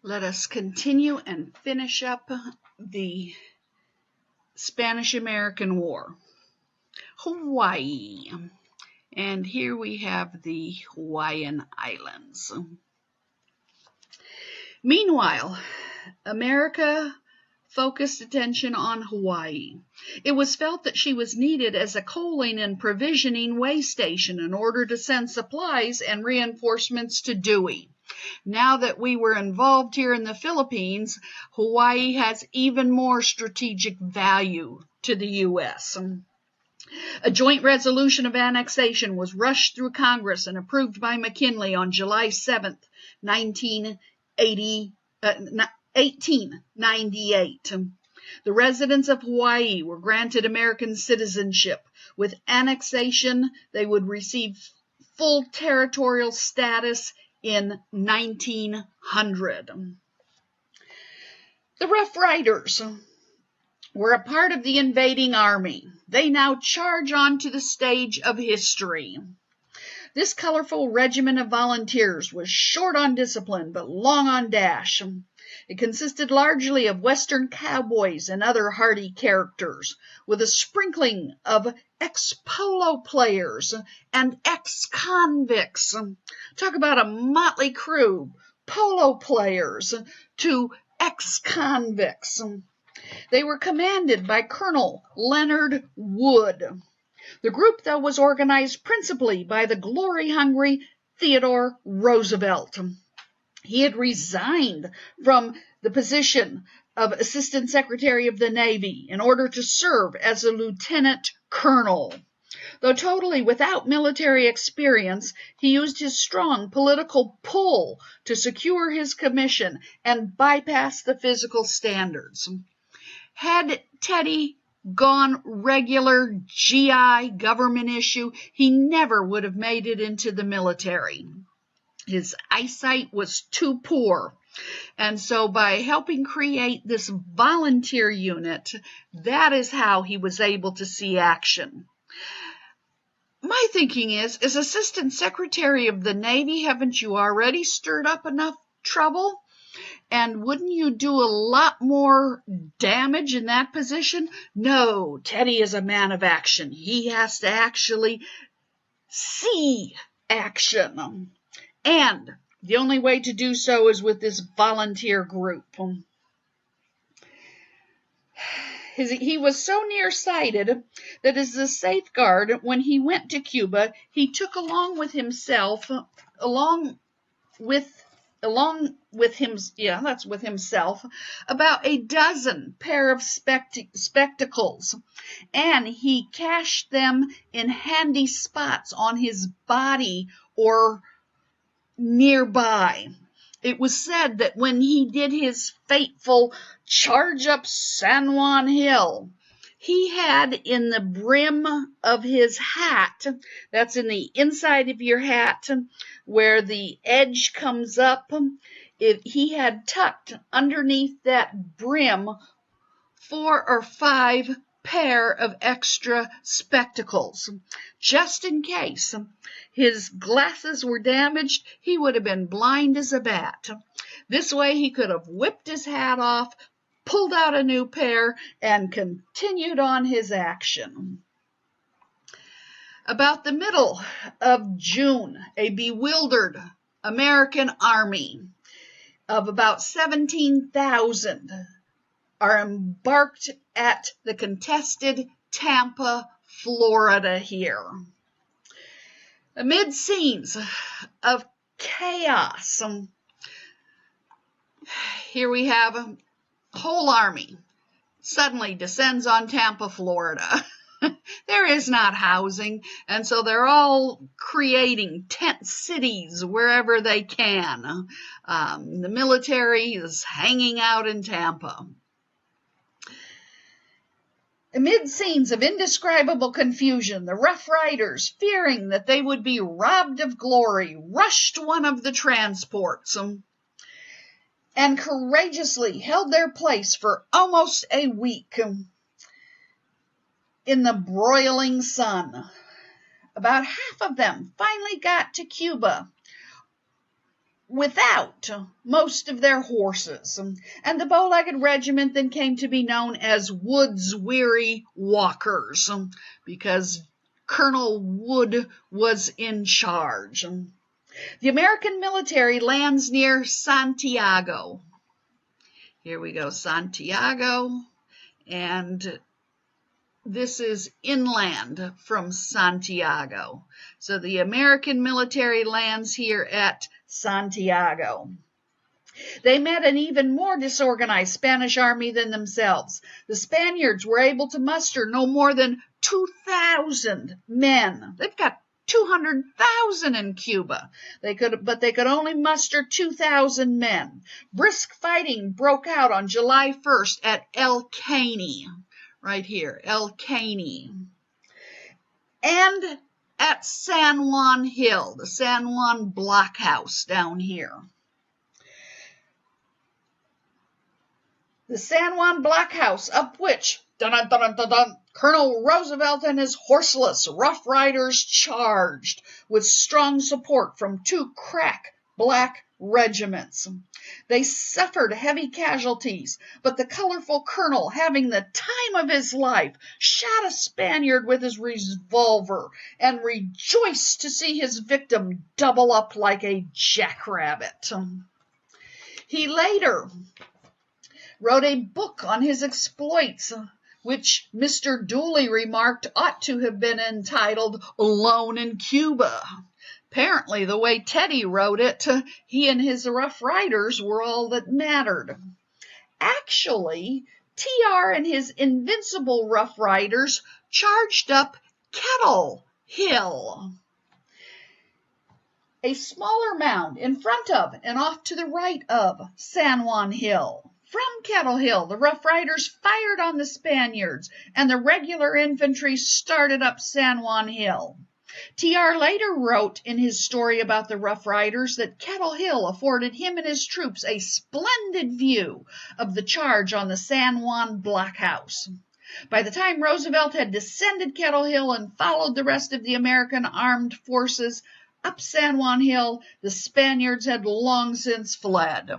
Let us continue and finish up the Spanish-American War. Hawaii. And here we have the Hawaiian Islands. Meanwhile, America focused attention on Hawaii. It was felt that she was needed as a coaling and provisioning way station in order to send supplies and reinforcements to Dewey. Now that we were involved here in the Philippines, Hawaii has even more strategic value to the U.S. A joint resolution of annexation was rushed through Congress and approved by McKinley on July 7, 1898. The residents of Hawaii were granted American citizenship. With annexation, they would receive full territorial status in 1900. The Rough Riders were a part of the invading army. They now charge onto the stage of history. This colorful regiment of volunteers was short on discipline but long on dash. It consisted largely of Western cowboys and other hardy characters, with a sprinkling of ex-polo players and ex-convicts. Talk about a motley crew, polo players to ex-convicts. They were commanded by Colonel Leonard Wood. The group, though, was organized principally by the glory-hungry Theodore Roosevelt. He had resigned from the position of Assistant Secretary of the Navy in order to serve as a lieutenant colonel. Though totally without military experience, he used his strong political pull to secure his commission and bypass the physical standards. Had Teddy gone regular GI government issue, he never would have made it into the military. His eyesight was too poor, and so by helping create this volunteer unit, that is how he was able to see action. My thinking is, as Assistant Secretary of the Navy, haven't you already stirred up enough trouble? And wouldn't you do a lot more damage in that position? No, Teddy is a man of action. He has to actually see action. And the only way to do so is with this volunteer group. He was so nearsighted that as a safeguard, when he went to Cuba, he took along with himself about a dozen pair of spectacles, and he cached them in handy spots on his body or nearby. It was said that when he did his fateful charge up San Juan Hill, he had in the brim of his hat, that's in the inside of your hat where the edge comes up, he had tucked underneath that brim 4 or 5 pair of extra spectacles. Just in case his glasses were damaged, he would have been blind as a bat. This way he could have whipped his hat off, pulled out a new pair, and continued on his action. About the middle of June, a bewildered American army of about 17,000 are embarked at the contested Tampa, Florida here. Amid scenes of chaos, here we have a whole army suddenly descends on Tampa, Florida. There is not housing, and so they're all creating tent cities wherever they can. The military is hanging out in Tampa. Amid scenes of indescribable confusion, the Rough Riders, fearing that they would be robbed of glory, rushed one of the transports and courageously held their place for almost a week in the broiling sun. About half of them finally got to Cuba, without most of their horses, and the bow-legged regiment then came to be known as Wood's Weary Walkers, because Colonel Wood was in charge. The American military lands near Santiago. Here we go, Santiago, and this is inland from Santiago. So the American military lands here at Santiago. They met an even more disorganized Spanish army than themselves. The Spaniards were able to muster no more than 2,000 men. They've got 200,000 in Cuba. But they could only muster 2,000 men. Brisk fighting broke out on July 1st at El Caney, right here, El Caney, and at San Juan Hill, the San Juan Blockhouse down here. The San Juan Blockhouse, up which, Colonel Roosevelt and his horseless Rough Riders charged, with strong support from 2 crack black regiments. They suffered heavy casualties, but the colorful colonel, having the time of his life, shot a Spaniard with his revolver and rejoiced to see his victim double up like a jackrabbit. He later wrote a book on his exploits, which Mr. Dooley remarked ought to have been entitled Alone in Cuba. Apparently, the way Teddy wrote it, he and his Rough Riders were all that mattered. Actually, TR and his invincible Rough Riders charged up Kettle Hill, a smaller mound in front of and off to the right of San Juan Hill. From Kettle Hill, the Rough Riders fired on the Spaniards, and the regular infantry started up San Juan Hill. TR later wrote in his story about the Rough Riders that Kettle Hill afforded him and his troops a splendid view of the charge on the San Juan Blockhouse. By the time Roosevelt had descended Kettle Hill and followed the rest of the American armed forces up San Juan Hill, the Spaniards had long since fled.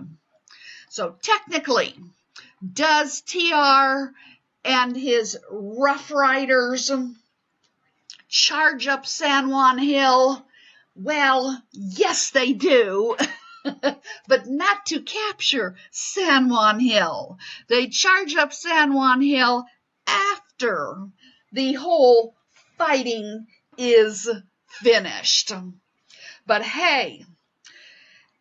So technically, does TR and his Rough Riders charge up San Juan Hill? Well, yes, they do, but not to capture San Juan Hill. They charge up San Juan Hill after the whole fighting is finished. But hey,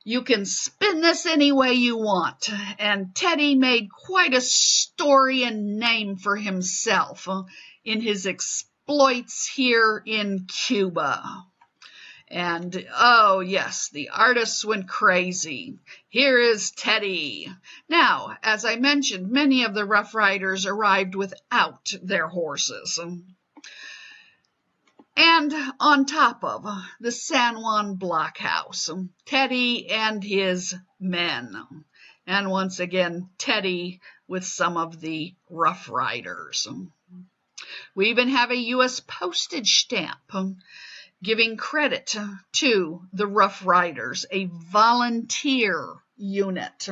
you can spin this any way you want, and Teddy made quite a story and name for himself in his exploits here in Cuba. And, oh yes, the artists went crazy. Here is Teddy. Now, as I mentioned, many of the Rough Riders arrived without their horses. And on top of the San Juan Blockhouse, Teddy and his men. And once again, Teddy with some of the Rough Riders. We even have a U.S. postage stamp giving credit to the Rough Riders, a volunteer unit.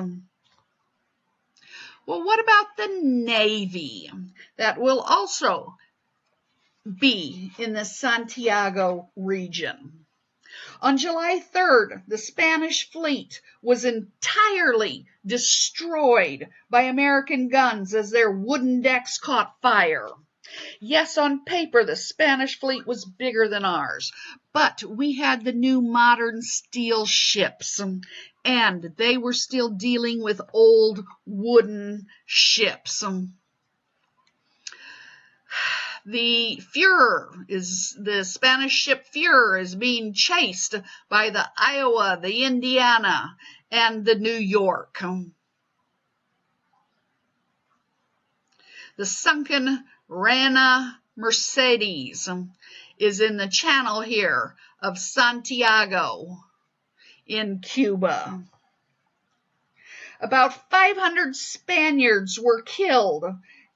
Well, what about the Navy? That will also be in the Santiago region. On July 3rd, the Spanish fleet was entirely destroyed by American guns as their wooden decks caught fire. Yes, on paper, the Spanish fleet was bigger than ours, but we had the new modern steel ships, and they were still dealing with old wooden ships. The Spanish ship Führer is being chased by the Iowa, the Indiana, and the New York. The sunken Reina Mercedes is in the channel here of Santiago in Cuba. About 500 Spaniards were killed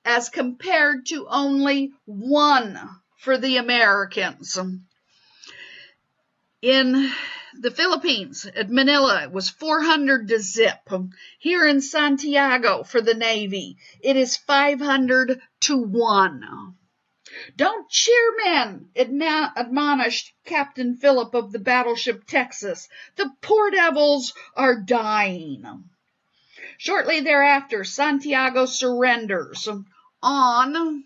as compared to only 1 for the Americans. In The Philippines at Manila was 400 to zip. Here in Santiago for the Navy, it is 500 to 1. Don't cheer, men, admonished Captain Philip of the battleship Texas. The poor devils are dying. Shortly thereafter, Santiago surrenders on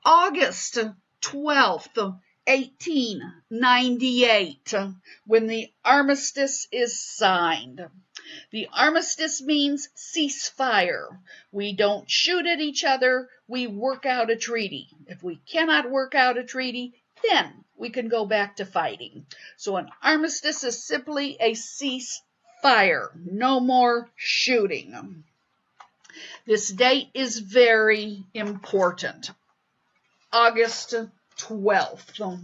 August 12th, 1898, when the armistice is signed. The armistice means ceasefire. We don't shoot at each other, we work out a treaty. If we cannot work out a treaty, then we can go back to fighting. So an armistice is simply a ceasefire, no more shooting. This date is very important, August 12th.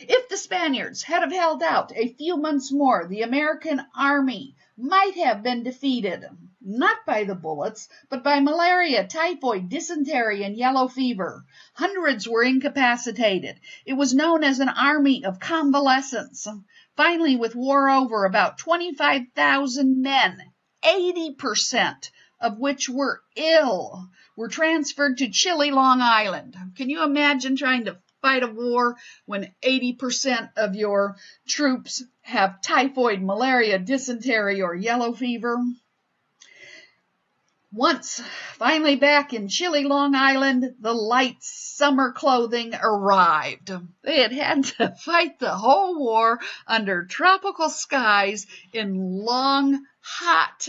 If the Spaniards had have held out a few months more, the American army might have been defeated, not by the bullets, but by malaria, typhoid, dysentery, and yellow fever. Hundreds were incapacitated. It was known as an army of convalescents. Finally, with war over, about 25,000 men, 80% of which were ill, were transferred to chilly Long Island. Can you imagine trying to fight a war when 80% of your troops have typhoid, malaria, dysentery, or yellow fever? Once finally back in chilly Long Island, the light summer clothing arrived. They had had to fight the whole war under tropical skies in long, hot,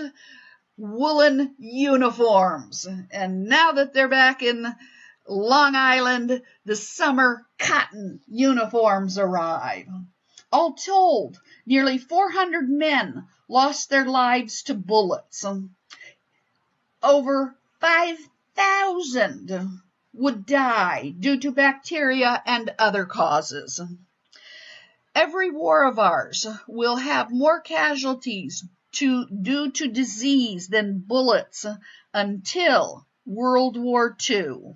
woolen uniforms. And now that they're back in Long Island, the summer cotton uniforms arrive. All told, nearly 400 men lost their lives to bullets. Over 5,000 would die due to bacteria and other causes. Every war of ours will have more casualties due to disease than bullets until World War II.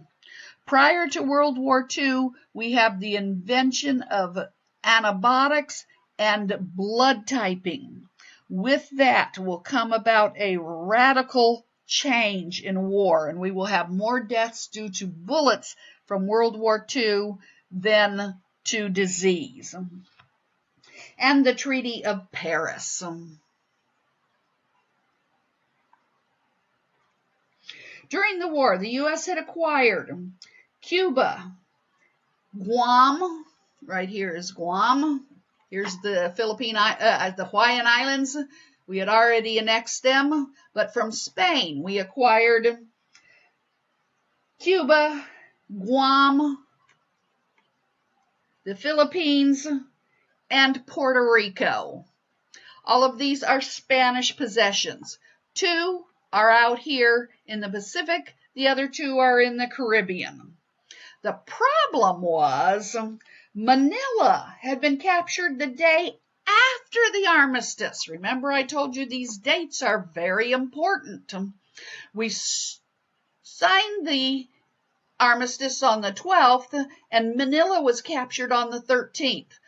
Prior to World War II, we have the invention of antibiotics and blood typing. With that will come about a radical change in war, and we will have more deaths due to bullets from World War II than to disease. And the Treaty of Paris. During the war, the U.S. had acquired Cuba, Guam, right here is Guam. Here's the the Hawaiian Islands. We had already annexed them, but from Spain we acquired Cuba, Guam, the Philippines, and Puerto Rico. All of these are Spanish possessions. 2 are out here in the Pacific, the other 2 are in the Caribbean. The problem was Manila had been captured the day after the armistice. Remember, I told you these dates are very important. We signed the armistice on the 12th, and Manila was captured on the 13th.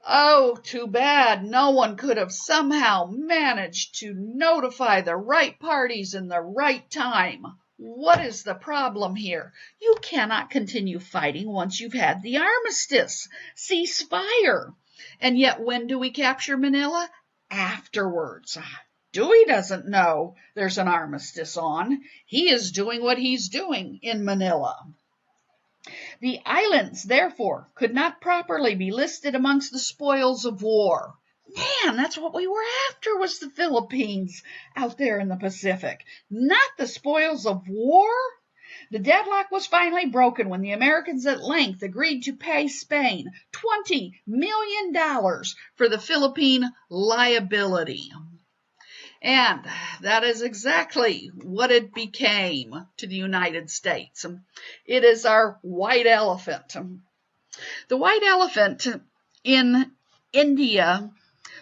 Oh, too bad. No one could have somehow managed to notify the right parties in the right time. What is the problem here? You cannot continue fighting once you've had the armistice. Cease fire. And yet, when do we capture Manila? Afterwards. Dewey doesn't know there's an armistice on. He is doing what he's doing in Manila. The islands, therefore, could not properly be listed amongst the spoils of war. Man, that's what we were after, was the Philippines out there in the Pacific, not the spoils of war. The deadlock was finally broken when the Americans at length agreed to pay Spain $20 million for the Philippine liability. And that is exactly what it became to the United States. It is our white elephant. The white elephant in India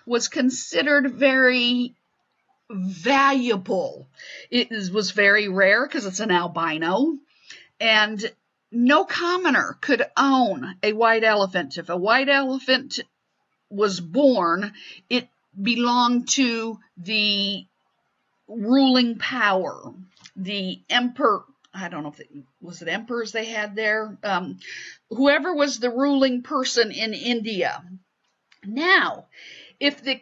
was considered very valuable. It was very rare because it's an albino, and no commoner could own a white elephant. If a white elephant was born, it belonged to the ruling power, the emperor. I don't know if was it emperors they had there. Whoever was the ruling person in India. Now, if the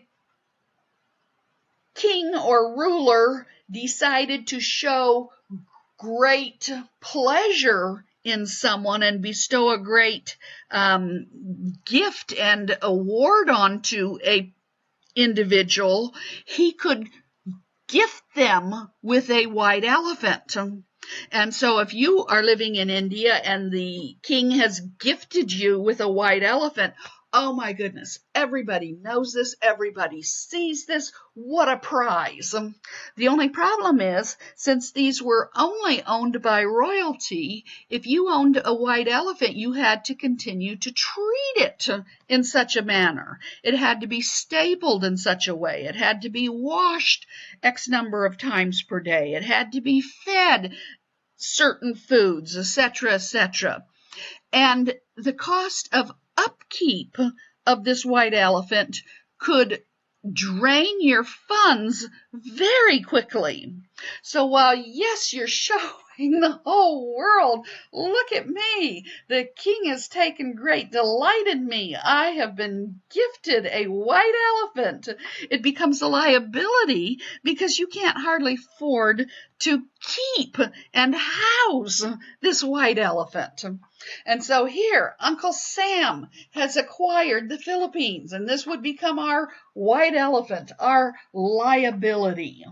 king or ruler decided to show great pleasure in someone and bestow a great gift and award onto a individual, he could gift them with a white elephant. And so if you are living in India and the king has gifted you with a white elephant, oh my goodness, everybody knows this, everybody sees this, what a prize. The only problem is, since these were only owned by royalty, if you owned a white elephant, you had to continue to treat it in such a manner. It had to be stabled in such a way. It had to be washed X number of times per day. It had to be fed certain foods, etc., etc. And the cost of upkeep of this white elephant could drain your funds very quickly. So while, yes, you're showing the whole world, look at me, the king has taken great delight in me, I have been gifted a white elephant, it becomes a liability because you can't hardly afford to keep and house this white elephant. And so here, Uncle Sam has acquired the Philippines, and this would become our white elephant, our liability.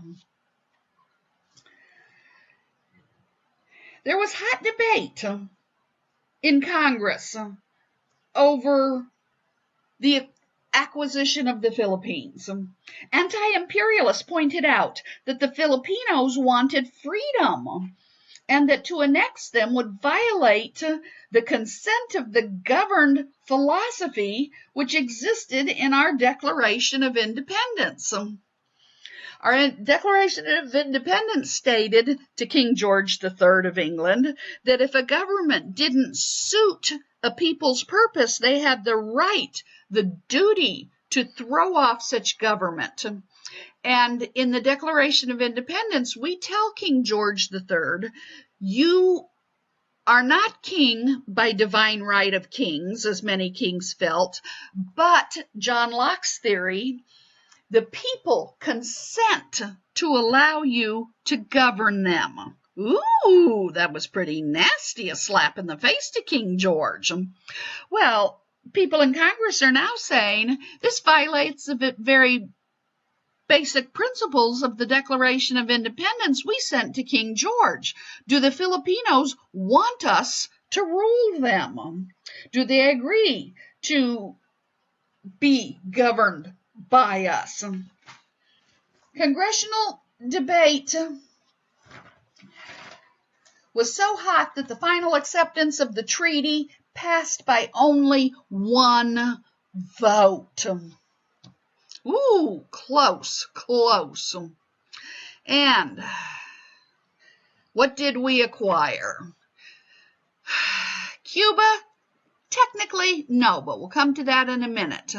There was hot debate in Congress over the acquisition of the Philippines. Anti-imperialists pointed out that the Filipinos wanted freedom and that to annex them would violate the consent of the governed philosophy which existed in our Declaration of Independence. Our Declaration of Independence stated to King George III of England that if a government didn't suit a people's purpose, they had the right, the duty to throw off such government. And in the Declaration of Independence, we tell King George III, you are not king by divine right of kings, as many kings felt, but John Locke's theory, the people consent to allow you to govern them. Ooh, that was pretty nasty, a slap in the face to King George. Well, people in Congress are now saying this violates the very basic principles of the Declaration of Independence we sent to King George. Do the Filipinos want us to rule them? Do they agree to be governed by us? Congressional debate was so hot that the final acceptance of the treaty passed by only one vote. Ooh, close, close. And what did we acquire? Cuba? Technically, no, but we'll come to that in a minute.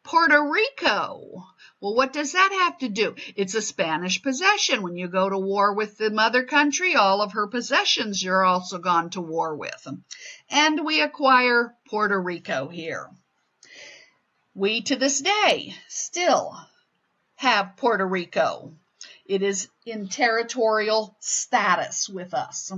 Puerto Rico. Well, what does that have to do? It's a Spanish possession. When you go to war with the mother country, all of her possessions you're also gone to war with. And we acquire Puerto Rico here. We, to this day, still have Puerto Rico. It is in territorial status with us.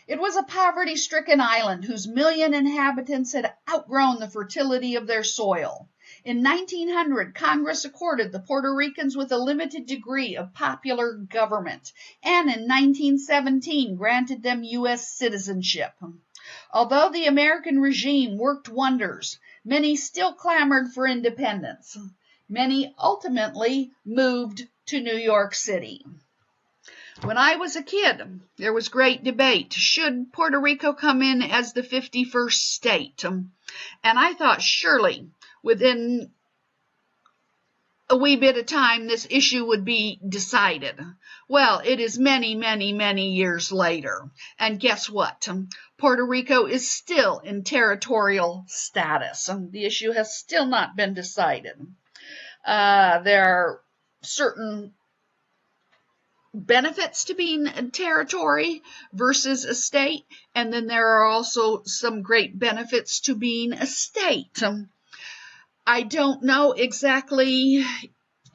It was a poverty-stricken island whose 1 million inhabitants had outgrown the fertility of their soil. In 1900, Congress accorded the Puerto Ricans with a limited degree of popular government, and in 1917 granted them U.S. citizenship. Although the American regime worked wonders, many still clamored for independence. Many ultimately moved to New York City. When I was a kid, there was great debate. Should Puerto Rico come in as the 51st state? And I thought surely within a wee bit of time this issue would be decided. Well, it is many, many, many years later. And guess what? Puerto Rico is still in territorial status. The issue has still not been decided. There are certain benefits to being a territory versus a state, and then there are also some great benefits to being a state. I don't know exactly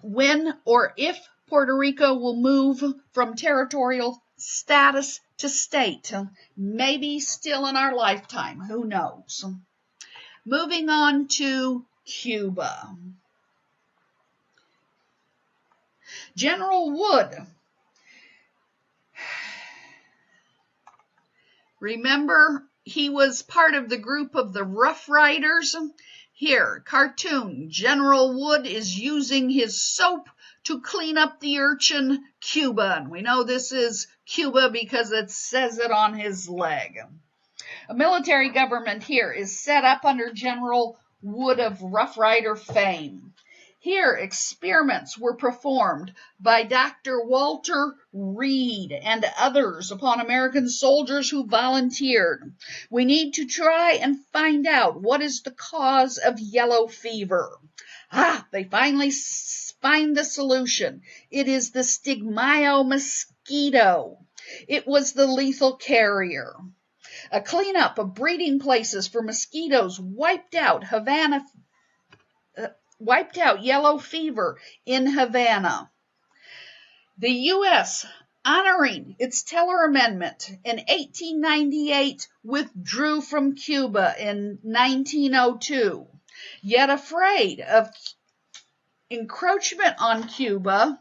when or if Puerto Rico will move from territorial status to state. Maybe still in our lifetime, who knows. Moving on to Cuba. General Wood. Remember, he was part of the group of the Rough Riders. Here, cartoon, General Wood is using his soap to clean up the urchin Cuba. And we know this is Cuba because it says it on his leg. A military government here is set up under General Wood of Rough Rider fame. Here, experiments were performed by Dr. Walter Reed and others upon American soldiers who volunteered. We need to try and find out what is the cause of yellow fever. They finally find the solution. It is the stigmio mosquito. It was the lethal carrier. A cleanup of breeding places for mosquitoes wiped out yellow fever in Havana. The U.S., honoring its Teller Amendment in 1898, withdrew from Cuba in 1902. Yet afraid of encroachment on Cuba,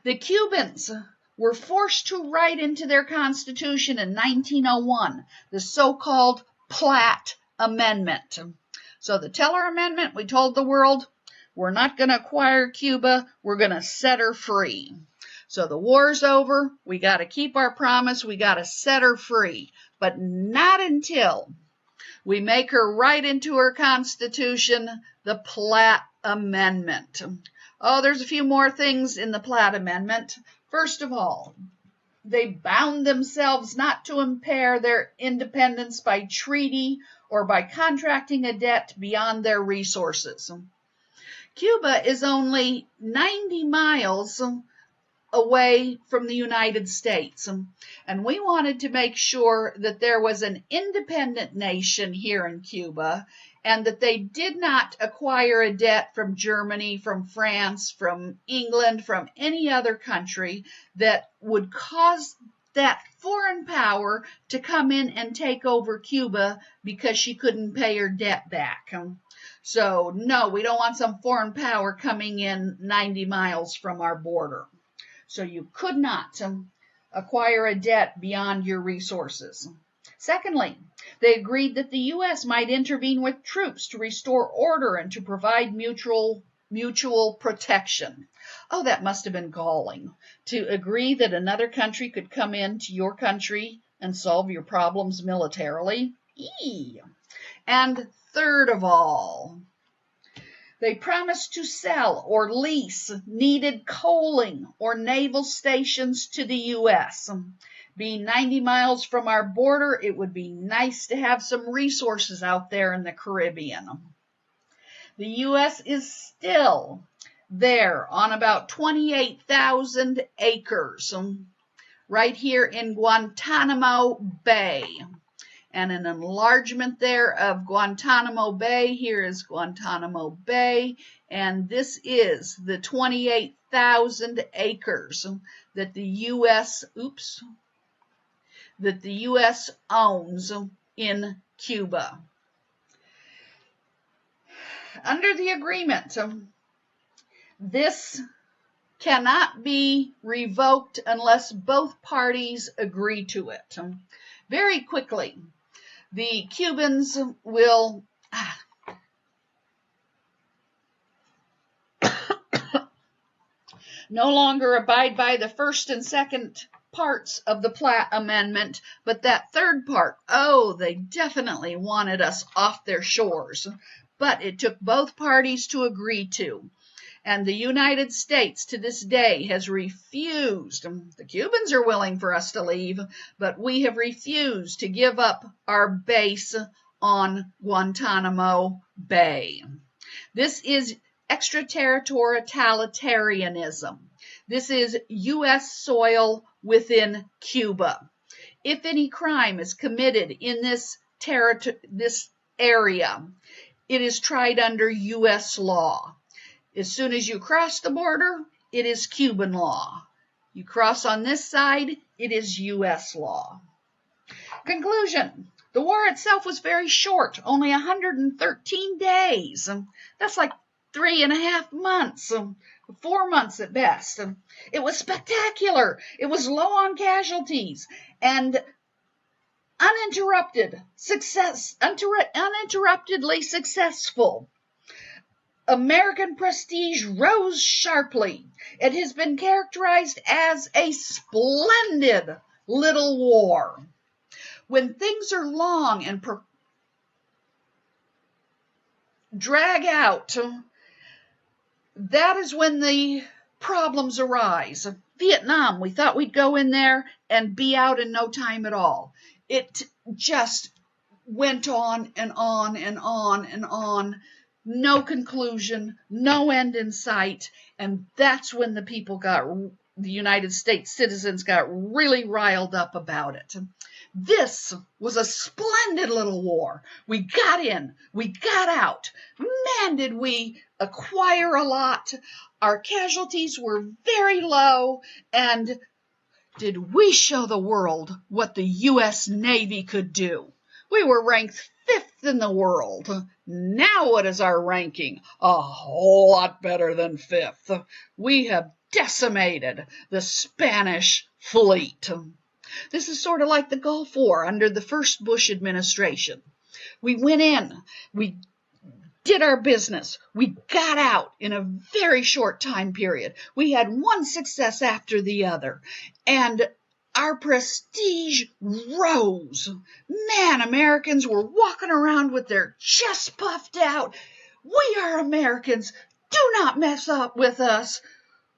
the Cubans were forced to write into their constitution in 1901 the so-called Platt Amendment. So the Teller Amendment, we told the world, we're not going to acquire Cuba, we're going to set her free. So the war's over, we got to keep our promise, we got to set her free. But not until we make her write into her constitution the Platt Amendment. Oh, there's a few more things in the Platt Amendment. First of all, they bound themselves not to impair their independence by treaty or by contracting a debt beyond their resources. Cuba is only 90 miles away from the United States, and we wanted to make sure that there was an independent nation here in Cuba and that they did not acquire a debt from Germany, from France, from England, from any other country that would cause that foreign power to come in and take over Cuba because she couldn't pay her debt back. So, no, we don't want some foreign power coming in 90 miles from our border. So you could not acquire a debt beyond your resources. Secondly, they agreed that the U.S. might intervene with troops to restore order and to provide mutual protection. Oh, that must have been galling, to agree that another country could come into your country and solve your problems militarily. And third of all, they promised to sell or lease needed coaling or naval stations to the U.S. Being 90 miles from our border, it would be nice to have some resources out there in the Caribbean. The U.S. is still there on about 28,000 acres right here in Guantanamo Bay. And an enlargement there of Guantanamo Bay. Here is Guantanamo Bay, and this is the 28,000 acres that the U.S. owns in Cuba. Under the agreement, this cannot be revoked unless both parties agree to it. Very quickly, the Cubans will no longer abide by the first and second parts of the Platt Amendment, but that third part, they definitely wanted us off their shores. But it took both parties to agree to. And the United States to this day has refused. The Cubans are willing for us to leave, but we have refused to give up our base on Guantanamo Bay. This is extraterritorialitarianism. This is U.S. soil within Cuba. If any crime is committed in this area, it is tried under U.S. law. As soon as you cross the border, it is Cuban law. You cross on this side, it is U.S. law. Conclusion. The war itself was very short, only 113 days. That's like 3.5 months, 4 months at best. It was spectacular. It was low on casualties and uninterruptedly successful. American prestige rose sharply. It has been characterized as a splendid little war. When things are long and drag out, that is when the problems arise. Vietnam, we thought we'd go in there and be out in no time at all. It just went on and on and on and on. No conclusion, no end in sight, and that's when the United States citizens got really riled up about it. This was a splendid little war. We got in, we got out. Man, did we acquire a lot. Our casualties were very low, and did we show the world what the U.S. Navy could do. We were ranked 5th in the world. Now what is our ranking? A whole lot better than 5th. We have decimated the Spanish fleet. This is sort of like the Gulf War under the first Bush administration. We went in, we did our business, we got out in a very short time period. We had one success after the other, and our prestige rose. Man, Americans were walking around with their chests puffed out. We are Americans. Do not mess up with us.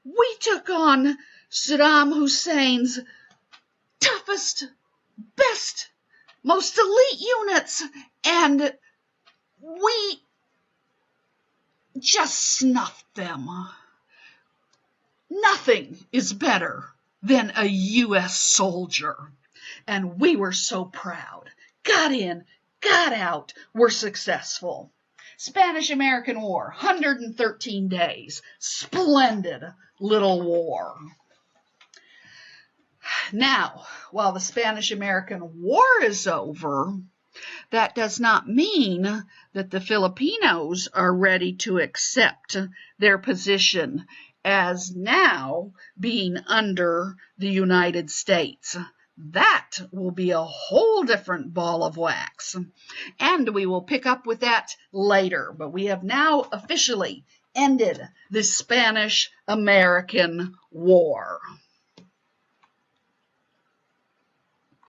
We took on Saddam Hussein's toughest, best, most elite units, and we just snuffed them. Nothing is better than a U.S. soldier, and we were so proud. Got in, got out, we're successful. Spanish-American War, 113 days. Splendid little war. Now, while the Spanish-American War is over, that does not mean that the Filipinos are ready to accept their position as now being under the United States. That will be a whole different ball of wax, and we will pick up with that later. But we have now officially ended the Spanish-American War.